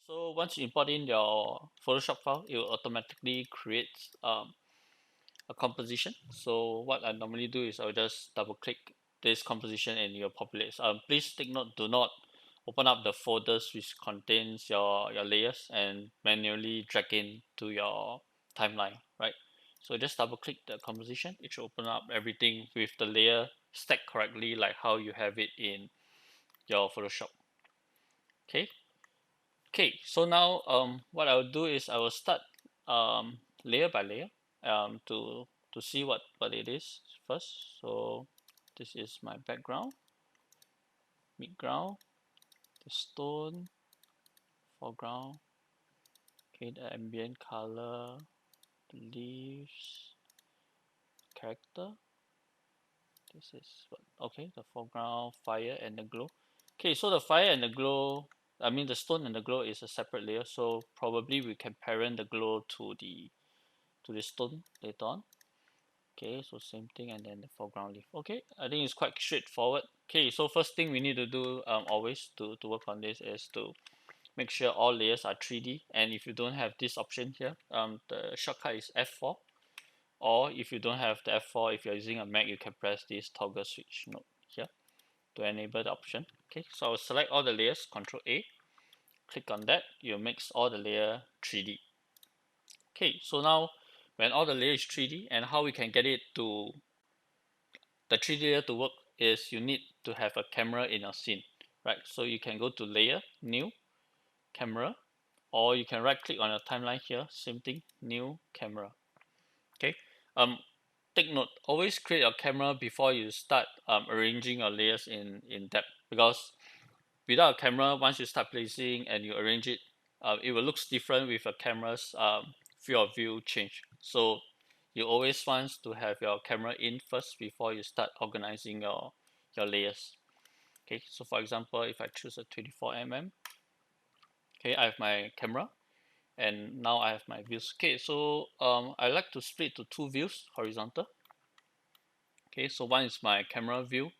So once you import in your Photoshop file, it will automatically create a composition. So what I normally do is I'll just double click this composition and it will populate. Please take note, do not open up the folders which contains your layers and manually drag in to your timeline, right? So just double click the composition. It should open up everything with the layer stacked correctly like how you have it in your Photoshop. Okay. Okay, so now what I'll do is I will start layer by layer to see what it is first. So this is my background, midground, the stone, foreground, okay, the ambient color, the leaves, character. This is what, okay, the foreground, fire and the glow. Okay, so the fire and the glow, I mean the stone and the glow is a separate layer, so probably we can parent the glow to the stone later on. Okay, so same thing and then the foreground leaf. Okay, I think it's quite straightforward. Okay, so first thing we need to do always to work on this is to make sure all layers are 3D, and if you don't have this option here, the shortcut is F4, or if you don't have the F4, if you're using a Mac, you can press this toggle switch node here to enable the option. Okay, so I'll select all the layers, Control A, click on that, you'll mix all the layer 3D. Okay, so now when all the layer is 3D, and how we can get it to the 3D layer to work is you need to have a camera in your scene, right? So you can go to layer, new, camera, or you can right click on your timeline here, same thing, new camera. Okay. Take note, always create your camera before you start arranging your layers in depth, because without a camera, once you start placing and you arrange it, it will look different with a camera's field of view change. So you always want to have your camera in first before you start organizing your layers. Okay, so for example, if I choose a 24 mm, okay, I have my camera and now I have my views. Okay, so I like to split to two views, horizontal. Okay, so one is my camera view.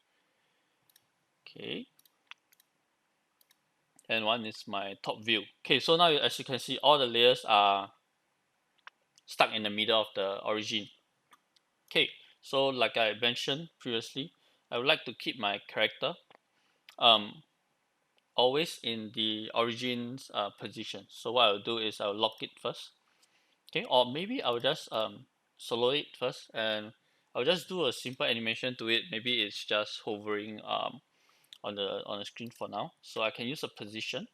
Okay, and one is my top view. Okay, so now as you can see, all the layers are stuck in the middle of the origin. Okay, so like I mentioned previously, I would like to keep my character um, always in the origin's position. So what I'll do is I'll lock it first. Okay, or maybe I'll just solo it first, and I'll just do a simple animation to it. Maybe it's just hovering on the screen for now. So I can use a position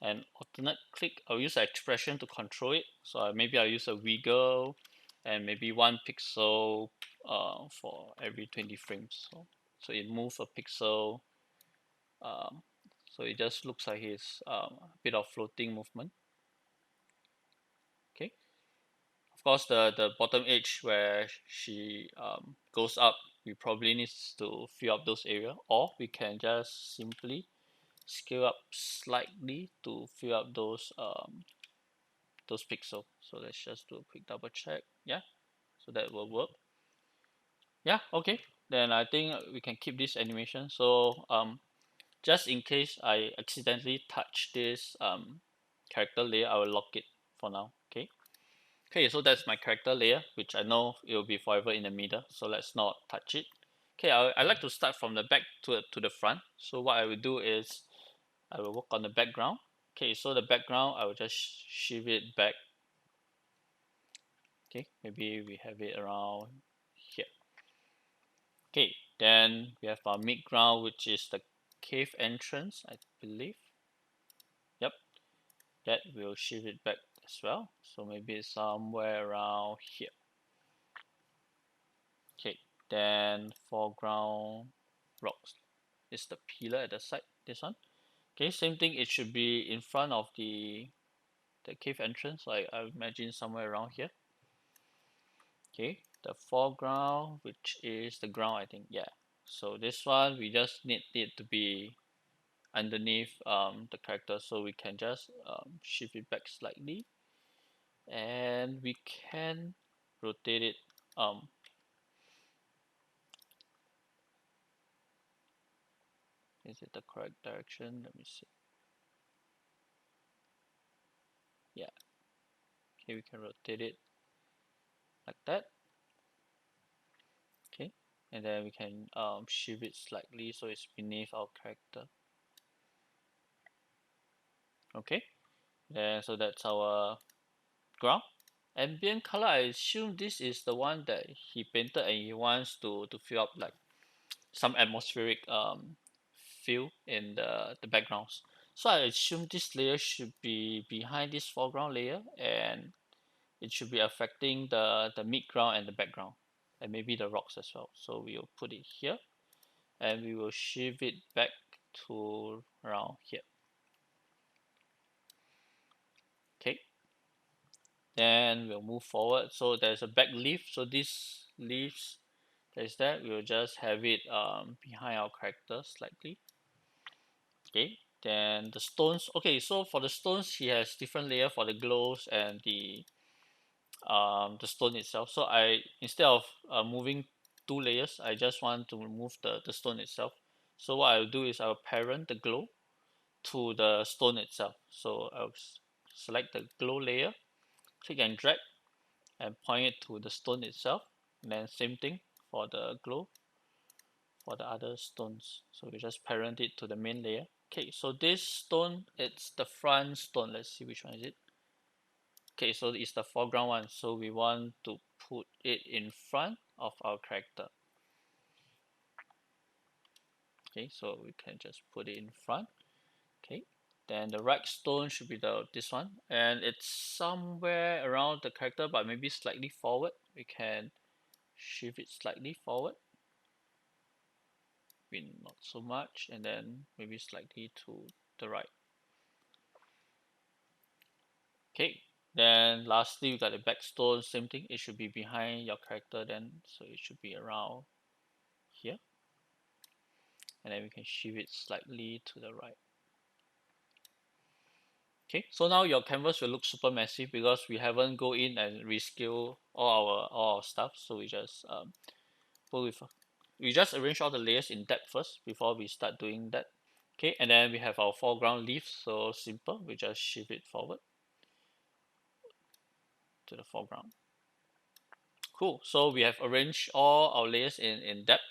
and alternate click. I'll use an expression to control it. So maybe I'll use a wiggle and maybe 1 pixel for every 20 frames. So it moves a pixel. Um, so it just looks like it's a bit of floating movement. Okay. Of course, the bottom edge where she goes up, we probably needs to fill up those area, or we can just simply scale up slightly to fill up those pixels. So let's just do a quick double check. Yeah, so that will work. Yeah, okay. Then I think we can keep this animation. So just in case I accidentally touch this character layer, I will lock it for now. Okay. Okay, so that's my character layer, which I know it will be forever in the middle. So let's not touch it. Okay, I like to start from the back to the front. So what I will do is I will work on the background. Okay, so the background, I will just shift it back. Okay, maybe we have it around here. Okay, then we have our midground, which is the cave entrance, I believe. Yep, that will shift it back as well. So maybe somewhere around here. Okay, then foreground rocks is the pillar at the side, this one. Okay, same thing, it should be in front of the cave entrance, like I imagine somewhere around here. Okay, the foreground, which is the ground, I think, yeah. So this one, we just need it to be underneath the character, so we can just shift it back slightly, and we can rotate it. Is it the correct direction? Let me see. Yeah. Okay, we can rotate it like that. Okay, and then we can shift it slightly so it's beneath our character. Okay, then so that's our ground. Ambient color, I assume this is the one that he painted and he wants to fill up like some atmospheric feel in the backgrounds. So I assume this layer should be behind this foreground layer, and it should be affecting the midground and the background, and maybe the rocks as well. So we will put it here, and we will shift it back to around here. Okay, then we'll move forward. So there's a back leaf. So these leaves, there's that. We'll just have it behind our character slightly. Okay, then the stones. Okay, so for the stones, he has different layer for the glows and the stone itself. So I, instead of moving two layers, I just want to remove the stone itself. So what I'll do is I'll parent the glow to the stone itself. So I'll select the glow layer, click and drag, and point it to the stone itself. And then same thing for the glow for the other stones. So we just parent it to the main layer. Okay, so this stone, it's the front stone. Let's see which one is it. Okay, so it's the foreground one. So we want to put it in front of our character. Okay, so we can just put it in front. Okay, then the right stone should be this one, and it's somewhere around the character, but maybe slightly forward. We can shift it slightly forward, maybe not so much, and then maybe slightly to the right. Okay, then lastly we got the back stone. Same thing, it should be behind your character then, so it should be around here, and then we can shift it slightly to the right. Okay, so now your canvas will look super messy because we haven't go in and rescale all our stuff. So we just put with we just arrange all the layers in depth first before we start doing that. Okay, and then we have our foreground leaf. So simple, we just shift it forward to the foreground. Cool. So we have arranged all our layers in depth.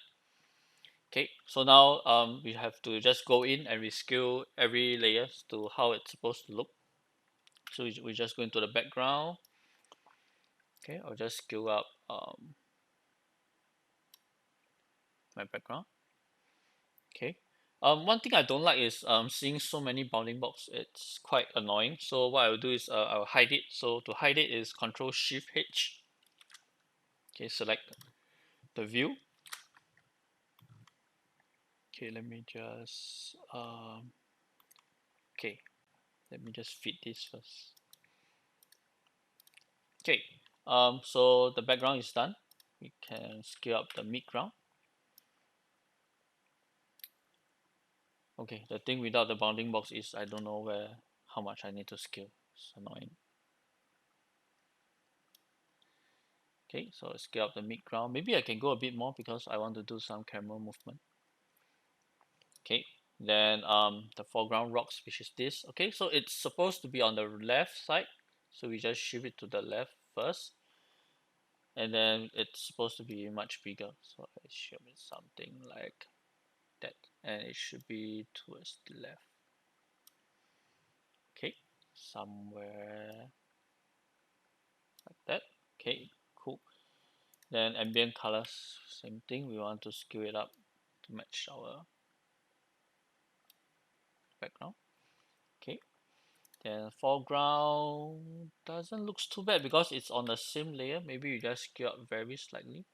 Okay, so now we have to just go in and rescale every layer to how it's supposed to look. So we just go into the background. Okay, I'll just scale up my background. Okay. One thing I don't like is seeing so many bounding box. It's quite annoying. So what I'll do is I'll hide it. So to hide it is Control Shift H. Okay, select the view. Okay, let me just okay, let me just fit this first. Okay. So the background is done. We can scale up the midground. Okay, the thing without the bounding box is I don't know how much I need to scale. It's annoying. Okay, so scale up the midground. Maybe I can go a bit more because I want to do some camera movement. Okay, then the foreground rocks, which is this. Okay, so it's supposed to be on the left side. So we just shift it to the left first. And then it's supposed to be much bigger. So I assume it's something like that. And it should be towards the left. Okay, somewhere like that. Okay, cool. Then ambient colors, same thing. We want to scale it up to match our background. Okay, then foreground doesn't looks too bad because it's on the same layer. Maybe you just scale up very slightly.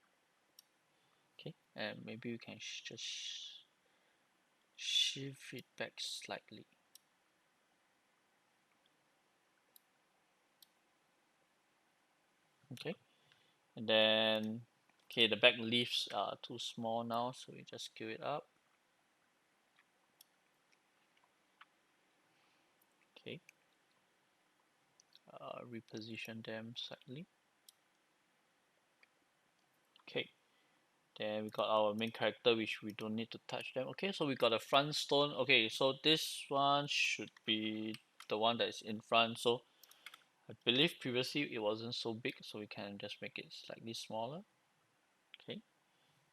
Okay, and maybe you can just shift it back slightly. Okay, and then okay, the back leaves are too small now, so we just scale it up. Okay, reposition them slightly. Okay, then we got our main character, which we don't need to touch them. Okay, so we got a front stone. Okay, so this one should be the one that is in front. So I believe previously it wasn't so big, so we can just make it slightly smaller. Okay,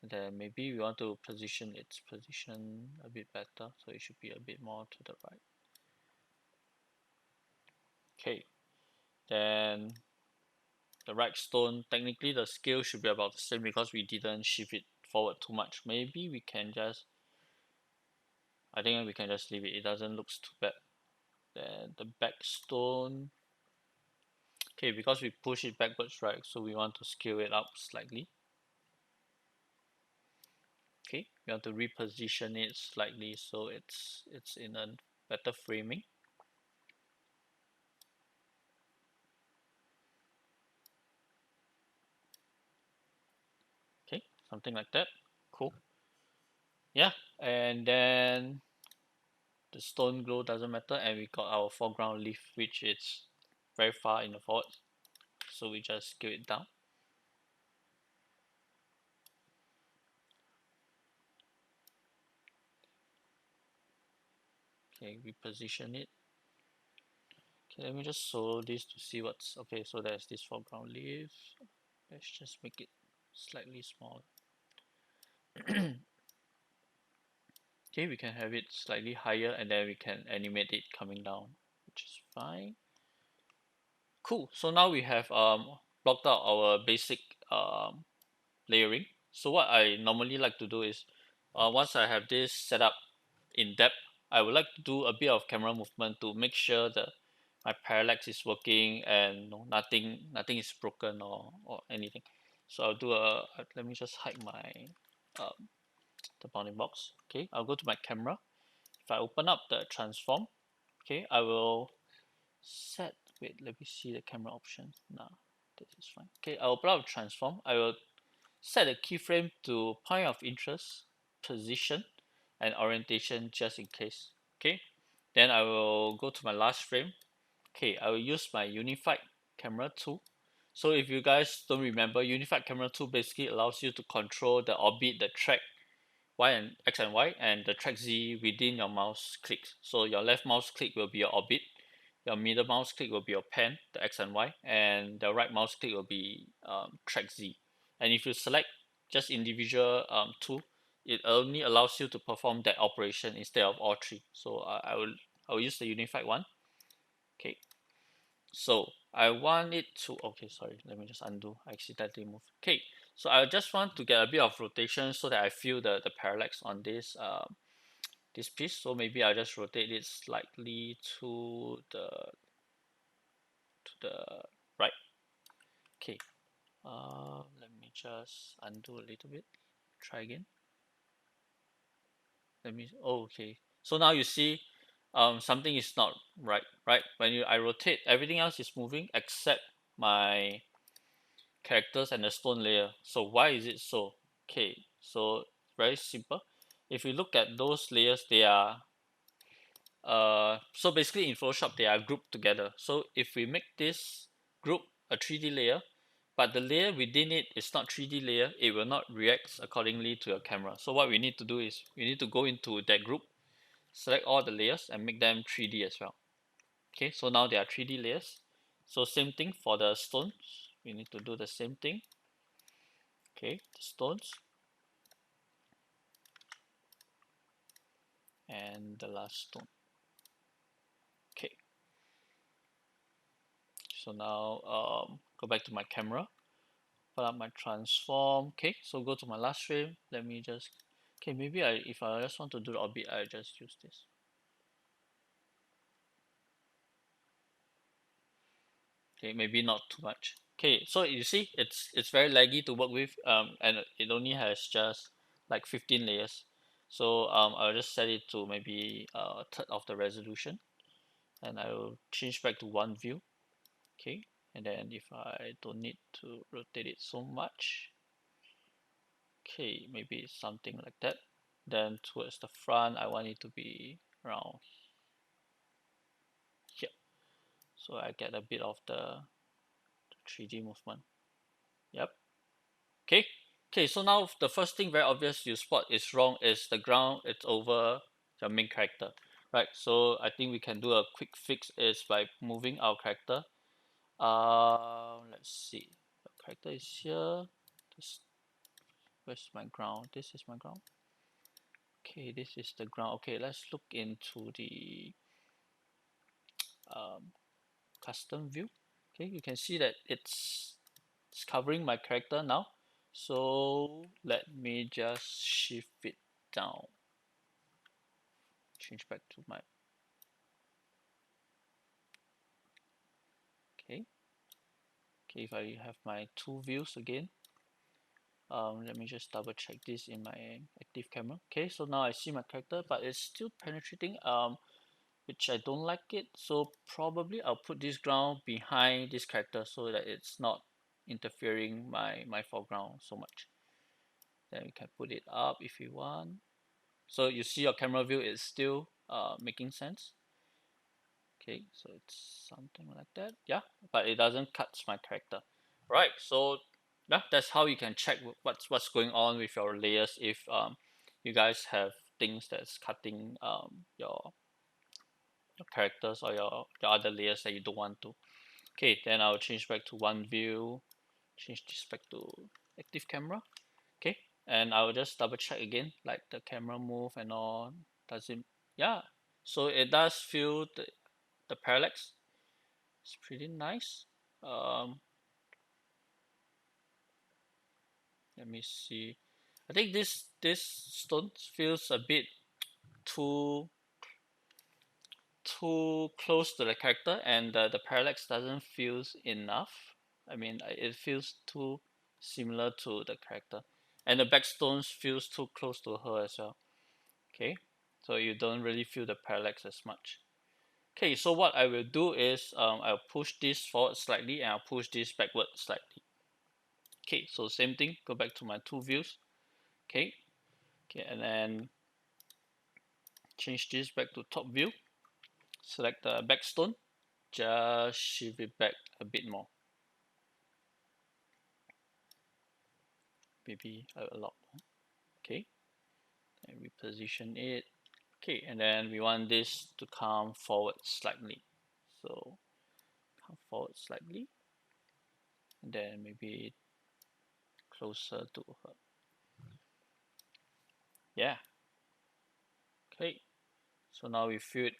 and then maybe we want to position its position a bit better, so it should be a bit more to the right. Okay, then the right stone, technically the scale should be about the same because we didn't shift it forward too much. Maybe we can just, I think we can just leave it, it doesn't look too bad. Then the back stone, okay, because we push it backwards, right, so we want to scale it up slightly. Okay, we want to reposition it slightly so it's in a better framing. Okay, something like that. Cool. Yeah, and then the stone glow doesn't matter, and we got our foreground leaf, which is very far in the forward, so we just scale it down. Okay, reposition it. Okay, let me just solo this to see what's okay. So there's this foreground leaf. Let's just make it slightly smaller. Okay, we can have it slightly higher, and then we can animate it coming down, which is fine. Cool. So now we have blocked out our basic um, layering. So what I normally like to do is, once I have this set up in depth, I would like to do a bit of camera movement to make sure that my parallax is working and nothing is broken or anything. So I'll do let me just hide my um, the bounding box. Okay, I'll go to my camera. If I open up the transform, okay, I will set, wait, let me see the camera options. Nah, this is fine. Okay, I'll open up transform. I will set a keyframe to point of interest, position, and orientation just in case. Okay, then I will go to my last frame. Okay, I will use my unified camera tool. So if you guys don't remember, unified camera tool basically allows you to control the orbit, the track Y and X and Y, and the track Z within your mouse clicks. So your left mouse click will be your orbit, your middle mouse click will be your pen, the X and Y, and the right mouse click will be track Z. And if you select just individual tool, it only allows you to perform that operation instead of all three. So I will use the unified one. Okay, so I want it to, okay, sorry, let me just undo, I accidentally moved. Okay, so I just want to get a bit of rotation so that I feel the parallax on this piece. So maybe I'll just rotate it slightly to the right. Okay, let me just undo a little bit, try again. Let me, oh, okay, so now you see something is not right, when I rotate, everything else is moving except my characters and the stone layer. So why is it so? Okay, so very simple. If you look at those layers, they are so basically in Photoshop they are grouped together. So if we make this group a 3D layer, but the layer within it is not 3D layer, it will not react accordingly to your camera. So what we need to do is we need to go into that group, select all the layers and make them 3D as well. Okay, so now there are 3D layers. So same thing for the stones, we need to do the same thing. Okay, the stones, and the last stone. Okay, so now go back to my camera, put up my transform. Okay, so go to my last frame, let me just, okay, maybe if I just want to do the orbit, I just use this. Okay, maybe not too much. Okay, so you see it's very laggy to work with, and it only has just like 15 layers. So I'll just set it to maybe a third of the resolution, and I will change back to one view. Okay, and then if I don't need to rotate it so much, okay, maybe something like that. Then towards the front, I want it to be around here, so I get a bit of the 3D movement. Yep. Okay. Okay, so now the first thing very obvious you spot is wrong is the ground, it's over your main character, right? So I think we can do a quick fix is by moving our character Let's see. The character is here. This, where's my ground? This is my ground. Okay, this is the ground. Okay, let's look into the um, custom view. Okay, you can see that it's covering my character now. So let me just shift it down. Change back to my okay. Okay, if I have my two views again, let me just double check this in my active camera. Okay, so now I see my character, but it's still penetrating, which I don't like it. So probably I'll put this ground behind this character so that it's not interfering my foreground so much. Then we can put it up if you want. So you see your camera view is still making sense. Okay, so it's something like that. Yeah, but it doesn't cut my character. Right, so yeah, that's how you can check what's going on with your layers if you guys have things that's cutting your characters or your other layers that you don't want to. Okay, then I'll change back to one view, change this back to active camera. Okay, and I'll just double check again, like the camera move and all. Does it? Yeah, so it does feel the parallax. It's pretty nice. Um, Let me see. I think this stone feels a bit too too close to the character, and the parallax doesn't feel enough. I mean, it feels too similar to the character, and the backstones feels too close to her as well. Okay, so you don't really feel the parallax as much. Okay, so what I will do is I'll push this forward slightly and I'll push this backward slightly. Okay, so same thing, go back to my two views. Okay, okay, and then change this back to top view. Select the backstone, just shift it back a bit more. Maybe a lot more. Okay, and reposition it. Okay, and then we want this to come forward slightly. So come forward slightly, and then maybe closer to her. Yeah. Okay. So now we fill it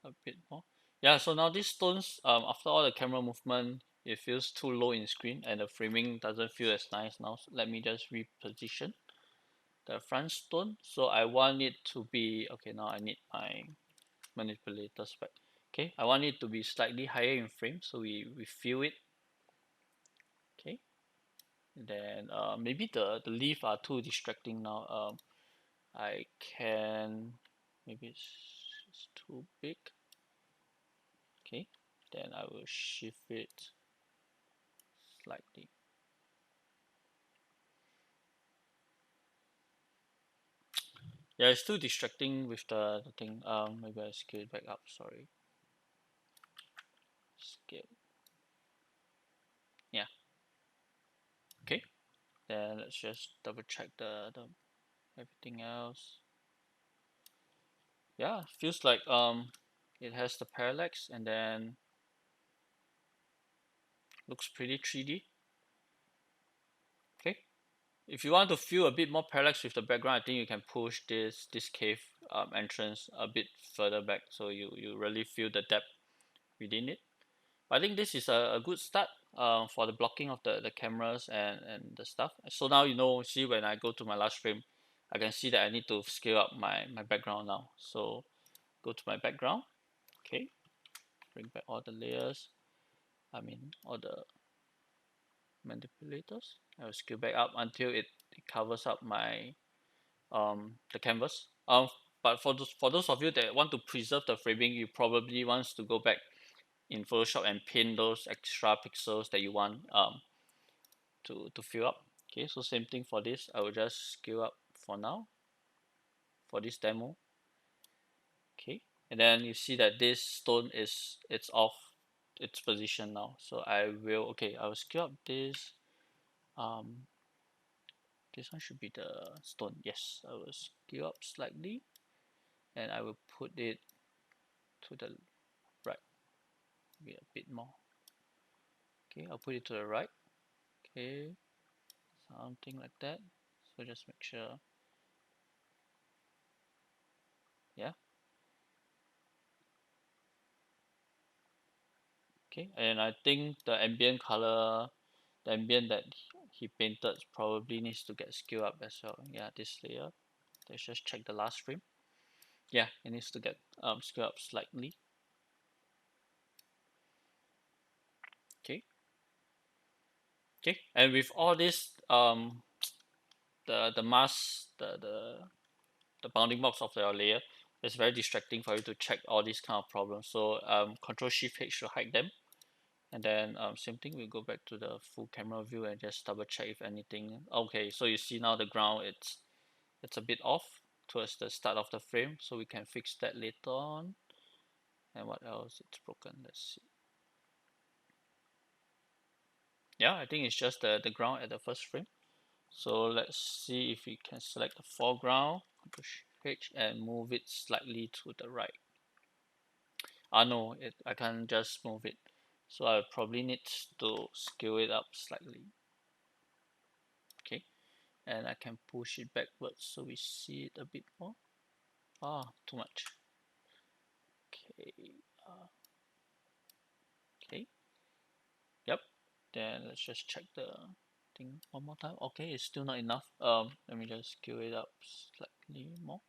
a bit more. Yeah. So now these stones, after all the camera movement, it feels too low in screen, and the framing doesn't feel as nice now. So let me just reposition the front stone. So I want it to be okay. Now I need my manipulators back. Okay, I want it to be slightly higher in frame, so we fill it. Okay, and then maybe the leaf are too distracting now. I can maybe it's too big. Okay, then I will shift it slightly. Yeah, it's too distracting with the thing. Maybe I scale it back up. Sorry. Scale. Yeah. Okay. Then let's just double check the everything else. Yeah, feels like it has the parallax and then looks pretty 3D. Okay. If you want to feel a bit more parallax with the background, I think you can push this cave entrance a bit further back, so you really feel the depth within it. I think this is a good start for the blocking of the cameras and the stuff. So now see when I go to my last frame, I can see that I need to scale up my background now. So go to my background, okay, bring back all the layers, I mean all the manipulators. I will scale back up until it covers up my the canvas. But for those of you that want to preserve the framing, you probably wants to go back in Photoshop and paint those extra pixels that you want to fill up. Okay, so same thing for this. I will just scale up for now for this demo. Okay, and then you see that this stone it's off its position now. So I will scale up this. Um, this one should be the stone. Yes, I will scale up slightly, and I will put it to the right, maybe a bit more. Okay, I'll put it to the right. Okay, something like that. So just make sure. Yeah. Okay, and I think the ambient color, the ambient that he painted probably needs to get scaled up as well. Yeah, this layer. Let's just check the last frame. Yeah, it needs to get scaled up slightly. Okay. Okay, and with all this the mask, the bounding box of your layer, it's very distracting for you to check all these kind of problems. So Control Shift H to hide them, and then same thing. We go back to the full camera view and just double check if anything. Okay, so you see now the ground it's a bit off towards the start of the frame, so we can fix that later on. And what else? It's broken. Let's see. Yeah, I think it's just the ground at the first frame. So let's see if we can select the foreground, Control H, and move it slightly to the right. No, I can't just move it. So I probably need to scale it up slightly. Okay, and I can push it backwards so we see it a bit more. Too much. Okay, okay, yep. Then let's just check the thing one more time. Okay, it's still not enough. Let me just scale it up slightly more.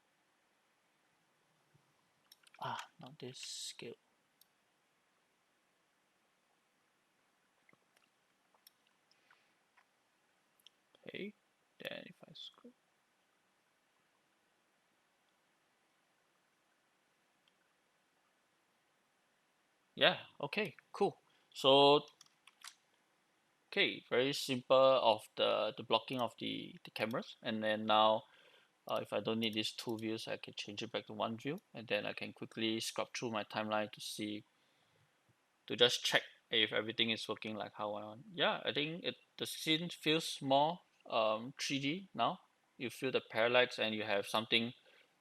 Not this scale. Okay, then if I scroll, yeah, okay, cool. So okay, very simple of the blocking of the cameras, and then now if I don't need these two views, I can change it back to one view, and then I can quickly scrub through my timeline to see, to just check if everything is working like how I want. Yeah, I think the scene feels more 3D now. You feel the parallax, and you have something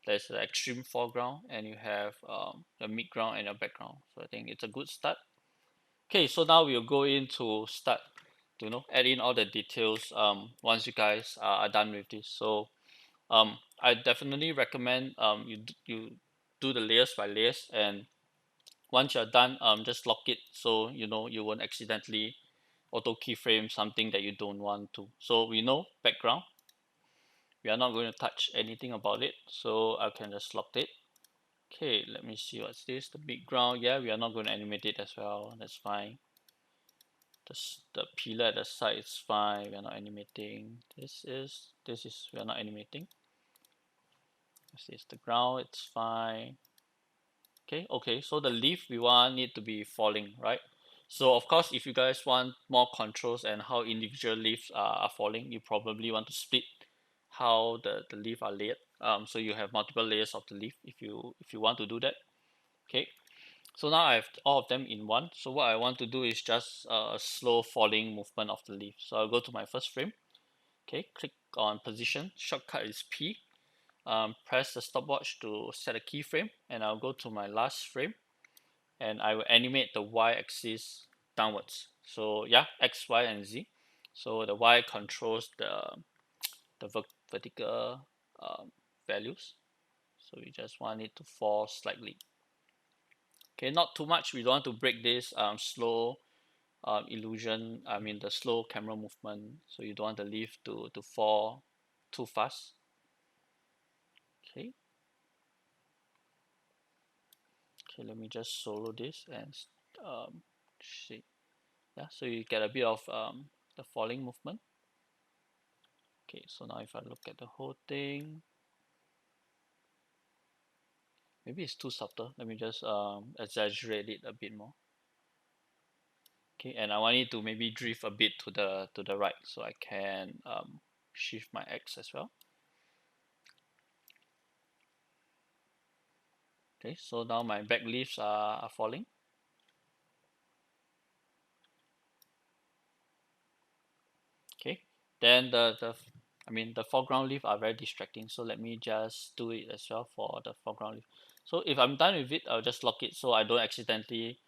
that's the extreme foreground, and you have the midground and your background. So I think it's a good start. Okay, so now we'll go into start to add in all the details once you guys are done with this. So I definitely recommend you do the layers by layers, and once you're done, just lock it so you won't accidentally auto keyframe something that you don't want to. So we know background, we are not going to touch anything about it, so I can just lock it. Okay, let me see what's this. The background, yeah, we are not going to animate it as well. That's fine. The pillar at the side is fine. We are not animating. This is we are not animating. This is the ground. It's fine. Okay, so the leaf we want it to be falling, right? So of course, if you guys want more controls and how individual leaves are falling, you probably want to split how the leaf are layered. So you have multiple layers of the leaf if you want to do that. Okay, so now I have all of them in one. So what I want to do is just a slow falling movement of the leaf. So I'll go to my first frame. Okay, click on position. Shortcut is P. Press the stopwatch to set a keyframe, and I'll go to my last frame, and I will animate the y-axis downwards. So yeah, X, Y, and Z. So the Y controls the vertical values. So we just want it to fall slightly. Okay, not too much. We don't want to break this slow illusion. I mean the slow camera movement. So you don't want the leaf to fall too fast. Okay. Okay, let me just solo this and see. Yeah, so you get a bit of the falling movement. Okay, so now if I look at the whole thing, maybe it's too subtle. Let me just exaggerate it a bit more. Okay, and I want it to maybe drift a bit to the right, so I can shift my X as well. Okay, so now my back leaves are falling. Okay, then the foreground leaf are very distracting, so let me just do it as well for the foreground leaf. So if I'm done with it, I'll just lock it so I don't accidentally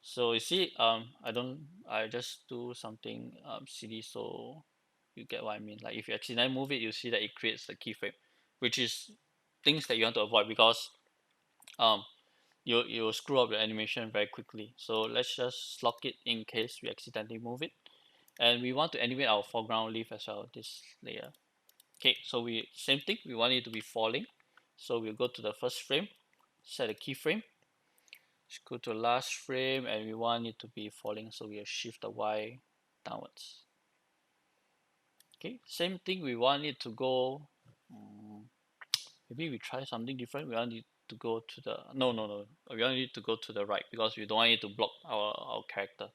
So you see, I just do something silly, so you get what I mean. Like if you accidentally move it, you see that it creates the keyframe, which is things that you want to avoid because um you'll screw up your animation very quickly. So let's just lock it in case we accidentally move it. And we want to animate our foreground leaf as well, this layer. Okay, so we same thing, we want it to be falling. So we'll go to the first frame, set a keyframe, let's go to the last frame and we want it to be falling, so we'll shift the Y downwards. Okay, same thing, we want it to go maybe we try something different. We want it to go to the no, we want it to go to the right because we don't want it to block our character.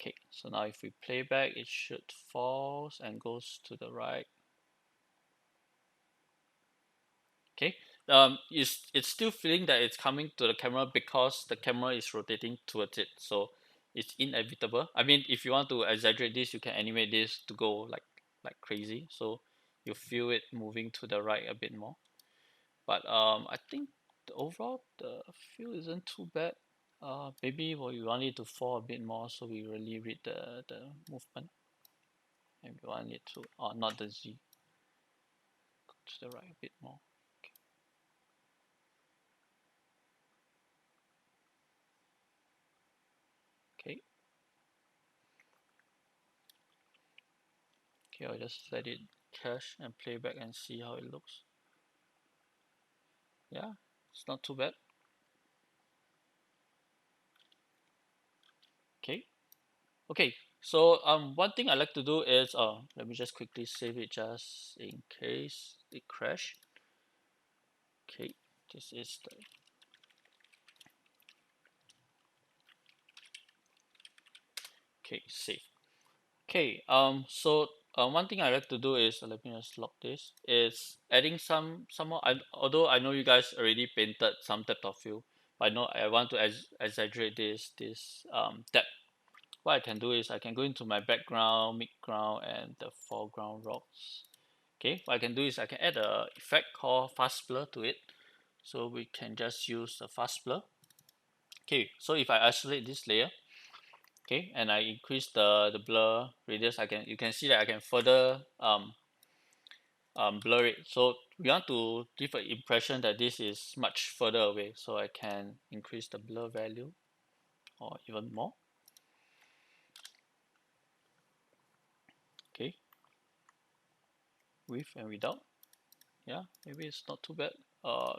Okay, so now if we play back, it should falls and goes to the right. Okay, it's still feeling that it's coming to the camera because the camera is rotating towards it, so it's inevitable. I mean, if you want to exaggerate this, you can animate this to go like crazy, so you feel it moving to the right a bit more. But I think overall the feel isn't too bad. Maybe we want it to fall a bit more, so we really read the movement, and we want it to not the Z, go to the right a bit more. Okay, okay, I'll just let it cache and play back and see how it looks. Yeah, it's not too bad. Okay, okay. So one thing I like to do is let me just quickly save it just in case it crash. Okay, this is the okay save. Okay, so one thing I like to do is let me just lock this. Is adding some more. Although I know you guys already painted some depth of field, but I know I want to exaggerate this depth. What I can do is I can go into my background, midground, and the foreground rocks. Okay, what I can do is I can add a effect called fast blur to it. So we can just use the fast blur. Okay, so if I isolate this layer, okay, and I increase the blur radius, you can see that I can further blur it. So we want to give an impression that this is much further away, so I can increase the blur value or even more. Okay, with and without. Yeah, maybe it's not too bad.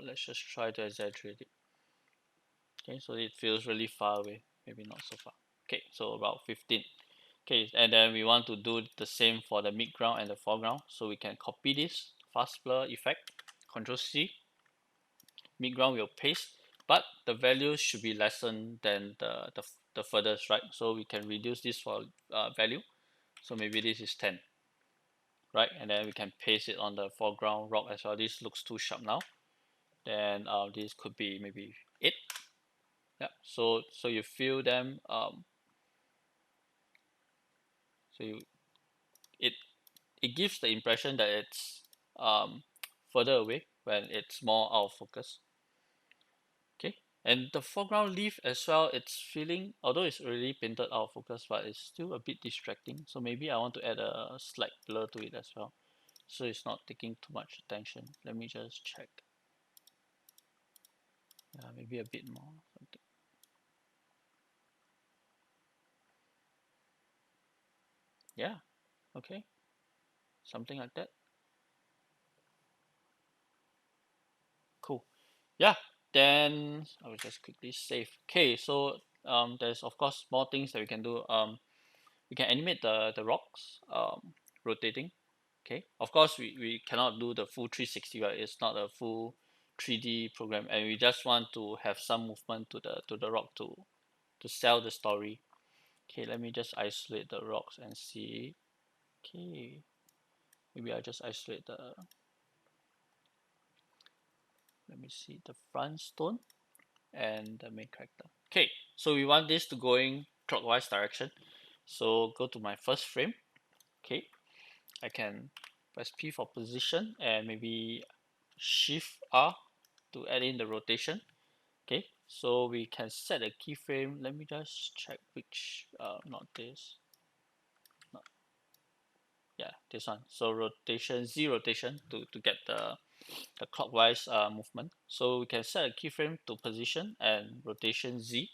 Let's just try to exaggerate it. Okay, so it feels really far away, maybe not so far. Okay, so about 15. Okay, and then we want to do the same for the midground and the foreground, so we can copy this fast blur effect, Control C, midground will paste, but the value should be lesser than the furthest, right? So we can reduce this for value, so maybe this is 10, right? And then we can paste it on the foreground rock as well. This looks too sharp now, then this could be maybe 8. Yeah, so you feel them so you it it gives the impression that it's um, further away when it's more out of focus. Okay, and the foreground leaf as well, it's feeling, although it's already painted out of focus, but it's still a bit distracting. So maybe I want to add a slight blur to it as well, so it's not taking too much attention. Let me just check. Yeah, maybe a bit more. Something. Yeah, okay, something like that. Cool. Yeah, then I will just quickly save. Okay, so there's of course more things that we can do. We can animate the rocks rotating. Okay, of course we cannot do the full 360, right? It's not a full 3D program, and we just want to have some movement to the rock to sell the story. Okay, let me just isolate the rocks and see. Okay, maybe I just isolate the, let me see, the front stone and the main character. Okay, so we want this to going clockwise direction. So go to my first frame. Okay, I can press P for position and maybe Shift R to add in the rotation. Okay, So we can set a keyframe. Let me just check which, not this, not, yeah, this one. So rotation, Z rotation to get the clockwise movement. So we can set a keyframe to position and rotation Z.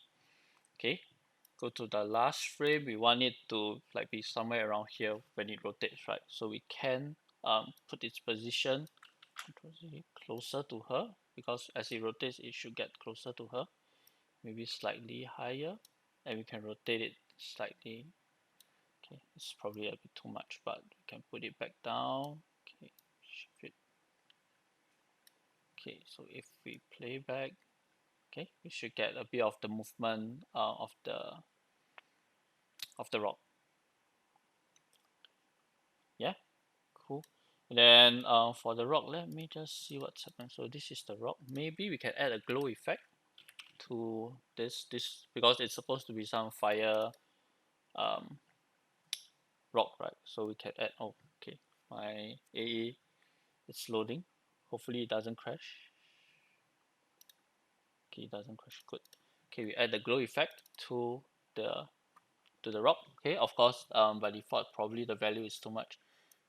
Okay, go to the last frame. We want it to like be somewhere around here when it rotates, right? So we can put its position closer to her, because as it rotates it should get closer to her, maybe slightly higher, and we can rotate it slightly. Okay, it's probably a bit too much, but we can put it back down. Okay, shift it. Okay, so if we play back, okay, we should get a bit of the movement of the rock. Yeah, cool. And then for the rock, let me just see what's happening. So this is the rock. Maybe we can add a glow effect to this because it's supposed to be some fire um, rock, right? So we can add. Oh, okay. My AE, it's loading. Hopefully it doesn't crash. Okay, it doesn't crash. Good. Okay, we add the glow effect the to the rock. Okay, of course, by default probably the value is too much.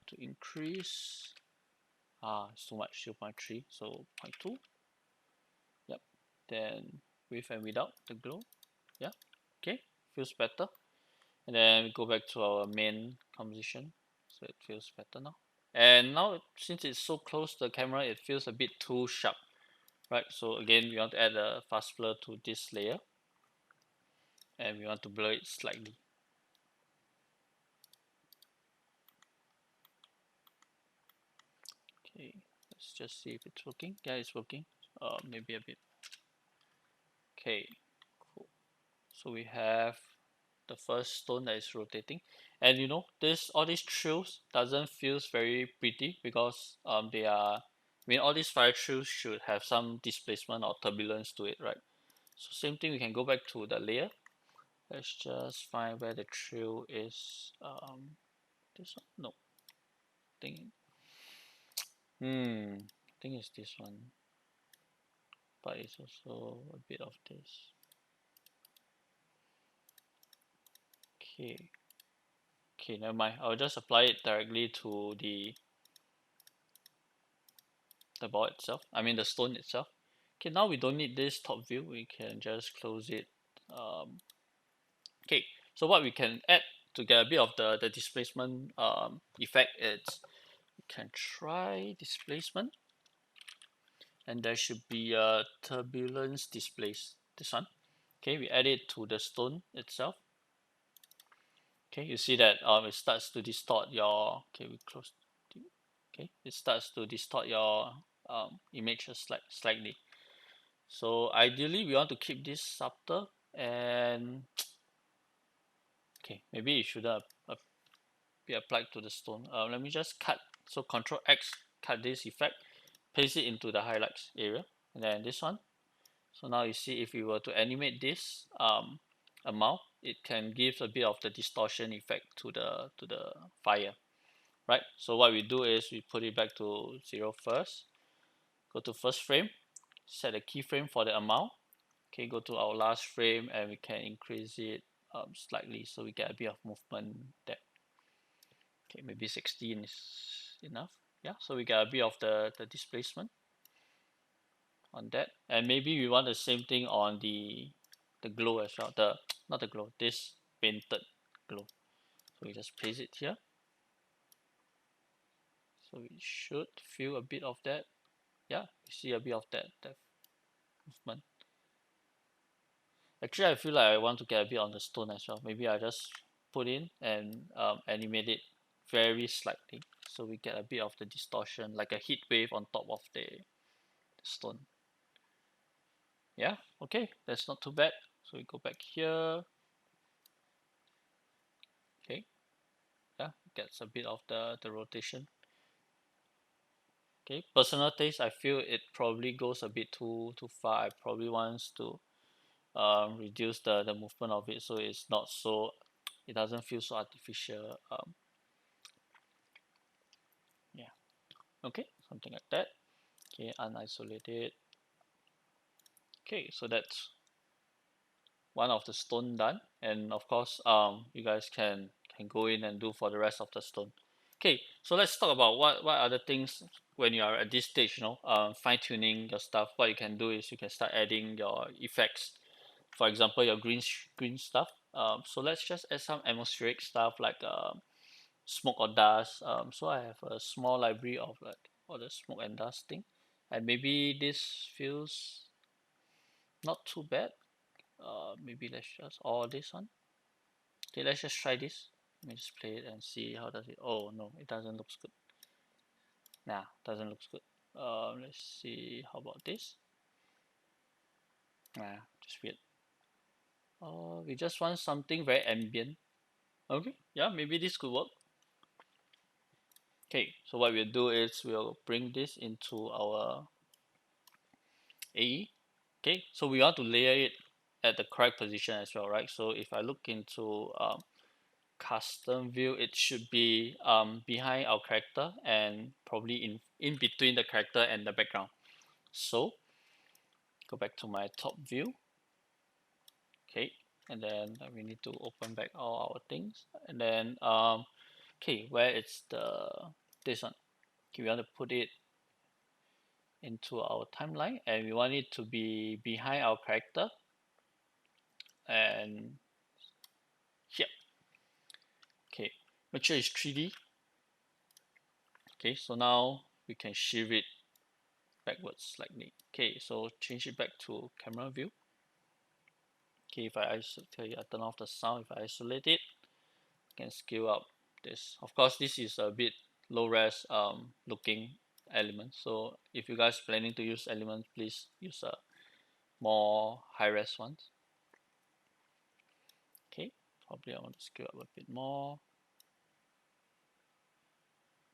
To increase, it's too much. 0.3, so 0.2. Yep. Then with and without the glow. Yeah. Okay, feels better. And then we go back to our main composition, so it feels better now. And now since it's so close to the camera, it feels a bit too sharp, right? So again, we want to add a fast blur to this layer, and we want to blur it slightly. Okay, let's just see if it's working. Yeah, it's working. Maybe a bit. Okay, cool. So we have the first stone that is rotating, and you know, this all these trails doesn't feels very pretty because they are, I mean, all these fire trails should have some displacement or turbulence to it, right? So same thing, we can go back to the layer. Let's just find where the trail is. This one? No. Think I think it's this one, but it's also a bit of this. Okay. Okay, never mind. I'll just apply it directly to the board itself. I mean the stone itself. Okay, now we don't need this top view. We can just close it. Okay, so what we can add to get a bit of the displacement effect is we can try displacement, and there should be a turbulence displace. This one. Okay, we add it to the stone itself. Okay, you see that it starts to distort your. Okay, we close. Okay, it starts to distort your image slightly. So ideally, we want to keep this subtle, and okay, maybe it should be applied to the stone. Let me just cut. So Control X, cut this effect, paste it into the highlights area, and then this one. So now you see if we were to animate this amount, it can give a bit of the distortion effect to the fire, right? So what we do is we put it back to 0 first, go to first frame, set a keyframe for the amount. Okay, go to our last frame and we can increase it slightly so we get a bit of movement there. Okay, maybe 16 is enough. Yeah, so we get a bit of the displacement on that, and maybe we want the same thing on the glow as well. The not the glow, this painted glow. So we just place it here. So we should feel a bit of that. Yeah, we see a bit of that movement. Actually, I feel like I want to get a bit on the stone as well. Maybe I just put in and animate it very slightly, so we get a bit of the distortion, like a heat wave on top of the stone. Yeah, okay, that's not too bad. So we go back here. Okay, yeah, gets a bit of the rotation. Okay, personal taste, I feel it probably goes a bit too far. I probably wants to reduce the movement of it so it's not so, it doesn't feel so artificial. Yeah, okay, something like that. Okay, unisolate it. Okay, so that's one of the stone done, and of course you guys can go in and do for the rest of the stone. Okay, so let's talk about what other things when you are at this stage, fine-tuning your stuff. What you can do is you can start adding your effects. For example, your green stuff. So let's just add some atmospheric stuff like smoke or dust. So I have a small library of like all the smoke and dust thing, and maybe this feels not too bad. Maybe let's just all this one. Okay, let's just try this. Let me just play it and see how does it. Oh no, it doesn't look good. Nah, doesn't look good. Let's see. How about this? Nah, just weird. We just want something very ambient. Okay, yeah, maybe this could work. Okay, so what we'll do is we'll bring this into our AE. Okay, so we want to layer it at the correct position as well, right? So if I look into custom view, it should be behind our character and probably in between the character and the background. So go back to my top view. Okay, and then we need to open back all our things, and then okay, where it's this one. Okay, we want to put it into our timeline, and we want it to be behind our character, and here. Okay, make sure it's 3D. Okay, so now we can shift it backwards slightly. Okay, so change it back to camera view. Okay, if I turn off the sound, if I isolate it, I can scale up this. Of course, this is a bit low res looking element. So if you guys planning to use elements, please use a more high res ones. Okay, probably I want to scale up a bit more.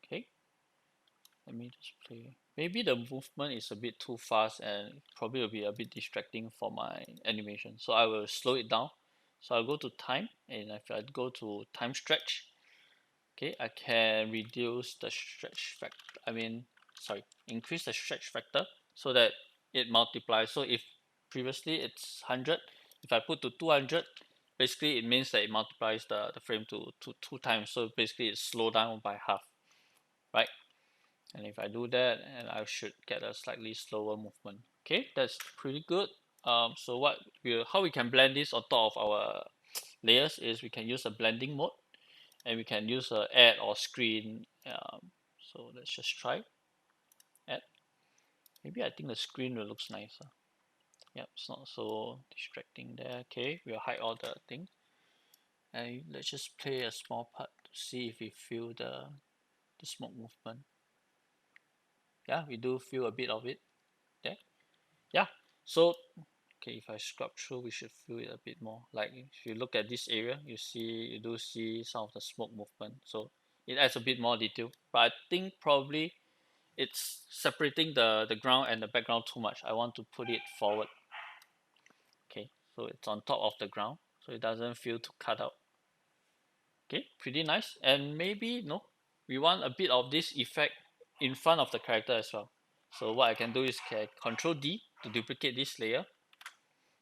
Okay, let me just play. Maybe the movement is a bit too fast and probably will be a bit distracting for my animation. So I will slow it down. So I'll go to time, and if I go to time stretch, okay, I can reduce the stretch factor. Increase the stretch factor so that it multiplies. So if previously it's 100, if I put to 200, basically it means that it multiplies the frame to two times. So basically it's slowed down by half, right? And if I do that, and I should get a slightly slower movement. Okay, that's pretty good. So how we can blend this on top of our layers is we can use a blending mode, and we can use a add or screen. So let's just try add. Maybe I think the screen will looks nicer. Yep, it's not so distracting there. Okay, we'll hide all the things, and let's just play a small part to see if we feel the smoke movement. Yeah, we do feel a bit of it there. Yeah, so okay, if I scrub through, we should feel it a bit more. Like if you look at this area, you do see some of the smoke movement. So it adds a bit more detail. But I think probably it's separating the ground and the background too much. I want to put it forward. Okay, so it's on top of the ground, so it doesn't feel too cut out. Okay, pretty nice. And maybe no, we want a bit of this effect in front of the character as well. So what I can do is Control D to duplicate this layer.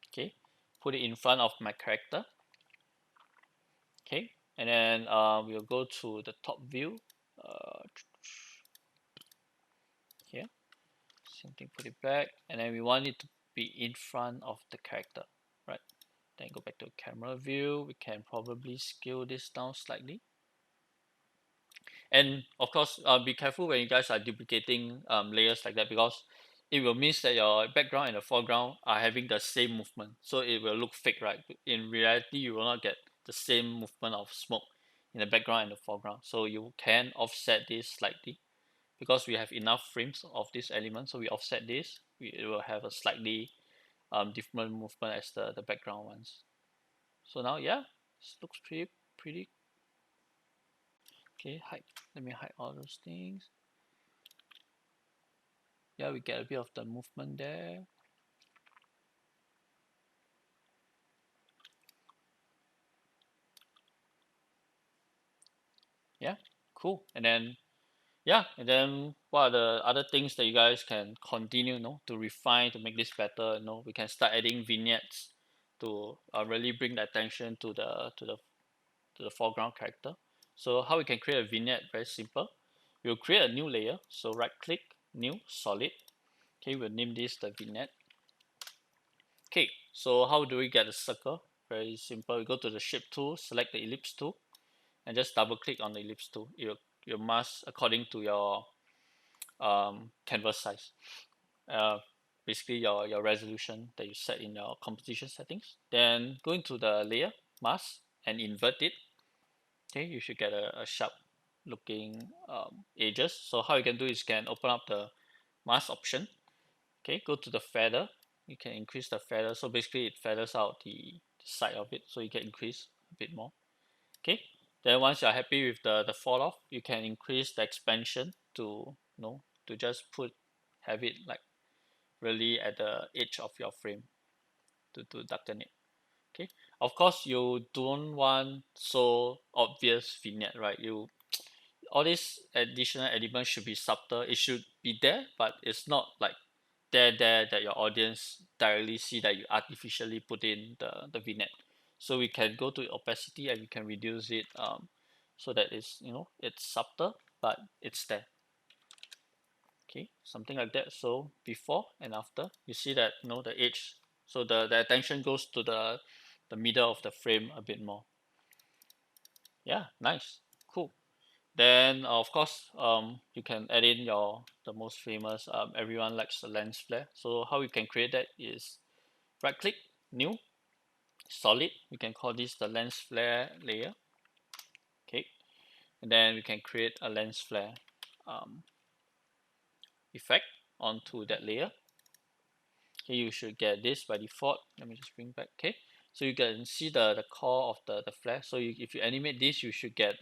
Okay, put it in front of my character. Okay, and then we'll go to the top view. Here, same thing, put it back, and then we want it to be in front of the character, right? Then go back to camera view. We can probably scale this down slightly. And of course, be careful when you guys are duplicating layers like that, because it will mean that your background and the foreground are having the same movement. So it will look fake, right? In reality, you will not get the same movement of smoke in the background and the foreground. So you can offset this slightly, because we have enough frames of this element. So we offset this, it will have a slightly different movement as the background ones. So now, yeah, this looks pretty. Okay, hide. Let me hide all those things. Yeah, we get a bit of the movement there. Yeah, cool. And then what are the other things that you guys can continue, to refine to make this better? We can start adding vignettes. to really bring the attention to the foreground character. So how we can create a vignette? Very simple. We'll create a new layer. So right click, new, solid. Okay, we'll name this the vignette. Okay, so how do we get a circle? Very simple. We go to the shape tool, select the ellipse tool, and just double click on the ellipse tool. You mask according to your canvas size. Uh, Basically your resolution that you set in your composition settings. Then go into the layer, mask, and invert it. Okay, you should get a sharp looking edges. So how you can do is you can open up the mask option. Okay, go to the feather. You can increase the feather. So basically it feathers out the side of it, so you can increase a bit more. Okay, then once you're happy with the fall off, you can increase the expansion to to just have it like really at the edge of your frame to darken it. Okay, of course you don't want so obvious vignette, right? You all these additional elements should be subtle. It should be there, but it's not like there that your audience directly see that you artificially put in the vignette. So we can go to opacity and we can reduce it so that it's it's subtle but it's there. Okay, something like that. So before and after, you see that the edge, so the attention goes to the middle of the frame a bit more. Yeah, nice, cool. Then of course you can add in the most famous everyone likes the lens flare. So how you can create that is right click, new, solid. We can call this the lens flare layer. Okay, and then we can create a lens flare um, effect onto that layer. Okay, you should get this by default. Let me just bring back. Okay, so you can see the core of the flare. So if you animate this, you should get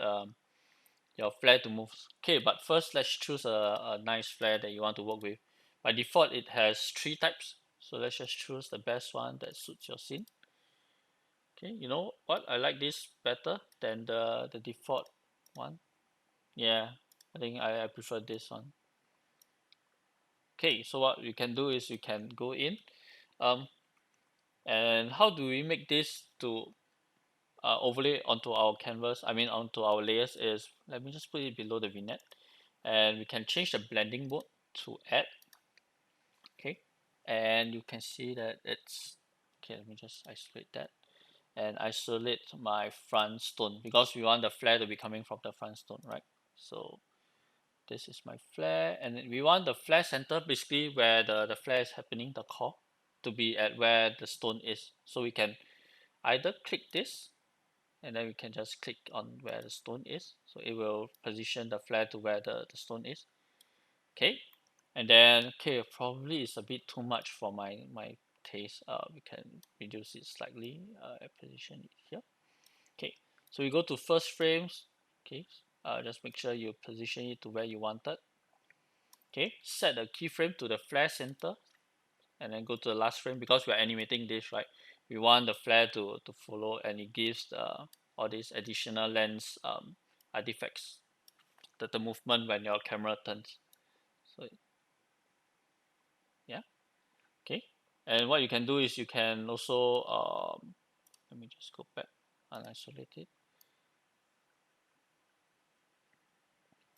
your flare to move. Okay, but first let's choose a nice flare that you want to work with. By default, it has 3 types. So let's just choose the best one that suits your scene. Okay, you know what? I like this better than the default one. Yeah, I think I prefer this one. Okay, so what you can do is you can go in. Um, and how do we make this to overlay onto our canvas? I mean, onto our layers is, let me just put it below the vignette. And we can change the blending mode to add. Okay, and you can see that it's okay. Let me just isolate that and isolate my front stone because we want the flare to be coming from the front stone, right? So this is my flare, and then we want the flare center, basically where the flare is happening, the core, to be at where the stone is. So we can either click this and then we can just click on where the stone is, so it will position the flare to where the stone is. Okay, and then okay, probably it's a bit too much for my taste. We can reduce it slightly. Position it here. Okay, so we go to first frames. Okay, just make sure you position it to where you wanted. Okay, set the keyframe to the flare center, and then go to the last frame because we're animating this, right? We want the flare to follow, and it gives all these additional lens artifacts, the movement when your camera turns. So yeah. Okay, and what you can do is you can also let me just go back and isolate it.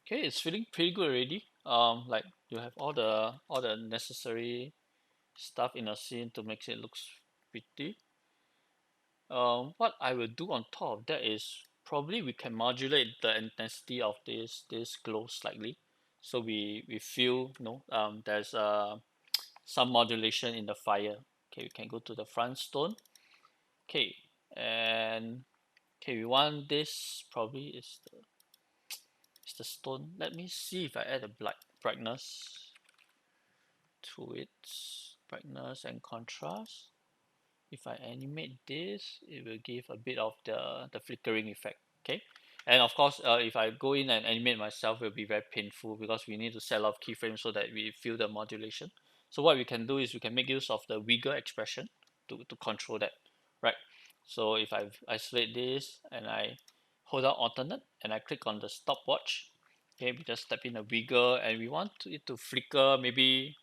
Okay, it's feeling pretty good already. Like you have all the necessary stuff in a scene to make it looks pretty. What I will do on top of that is probably we can modulate the intensity of this glow slightly, so we feel there's some modulation in the fire. Okay, we can go to the front stone. Okay, and okay, we want this probably is the stone. Let me see if I add a brightness to it, brightness and contrast. If I animate this, it will give a bit of the flickering effect. Okay, and of course, if I go in and animate myself, it will be very painful because we need to set a lot of keyframes so that we feel the modulation. So what we can do is we can make use of the wiggle expression to control that, right? So if I isolate this and I hold down alternate and I click on the stopwatch, okay, we just step in a wiggle and we want it to flicker maybe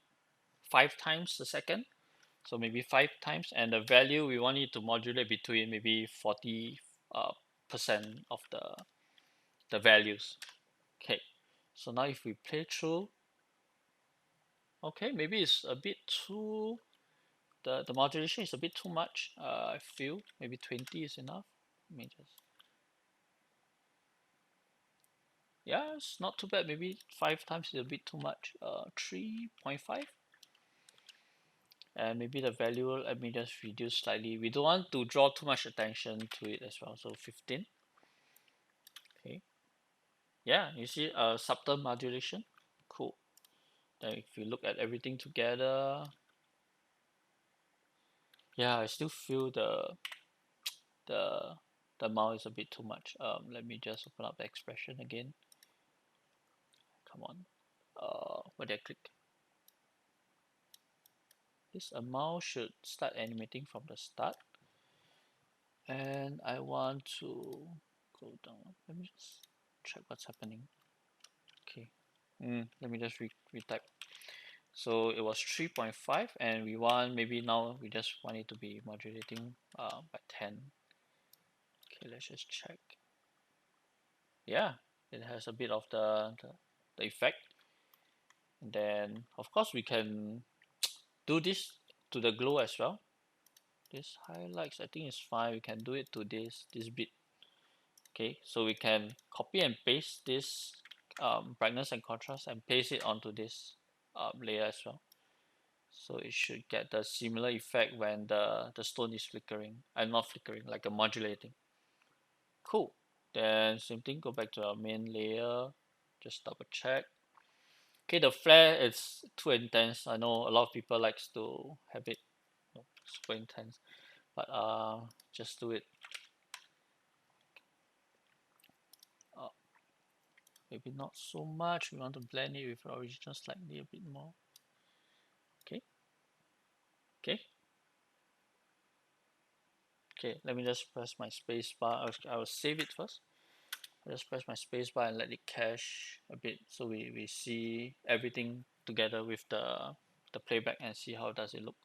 5 times a second. So maybe 5 times, and the value we want it to modulate between maybe 40 percent of the values. Okay, so now if we play through, okay, maybe it's a bit too, the modulation is a bit too much. I feel maybe 20 is enough. Let me just, yeah, it's not too bad. Maybe 5 times is a bit too much. 3.5, and maybe the value, let me just reduce slightly. We don't want to draw too much attention to it as well. So 15. Okay, yeah, you see subtle modulation. Cool. Then if you look at everything together, yeah, I still feel the the amount is a bit too much. Let me just open up the expression again. Come on. Where did I click? This amount should start animating from the start, and I want to go down. Let me just check what's happening. Okay. Let me just retype. So it was 3.5, and we want, maybe now we just want it to be modulating by 10. Okay, let's just check. Yeah, it has a bit of the effect. And then of course we can do this to the glow as well. This highlights, I think, is fine. We can do it to this bit. Okay, so we can copy and paste this brightness and contrast and paste it onto this layer as well. So it should get the similar effect when the stone is flickering. Not flickering, like a modulating. Cool. Then same thing, go back to our main layer. Just double check. Okay, the flare is too intense. I know a lot of people likes to have it super intense, but just do it uh, maybe not so much. We want to blend it with the original slightly a bit more. Okay, okay, okay. Let me just press my space bar. I will save it first. I just press my space bar and let it cache a bit, so we see everything together with the playback and see how does it look.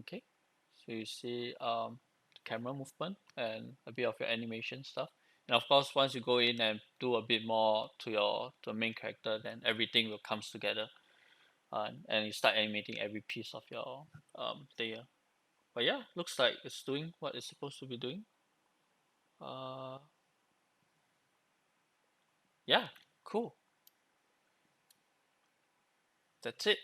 Okay, so you see the camera movement and a bit of your animation stuff, and of course once you go in and do a bit more to the main character, then everything will comes together, and you start animating every piece of your layer. But yeah, looks like it's doing what it's supposed to be doing. uh yeah, cool. That's it.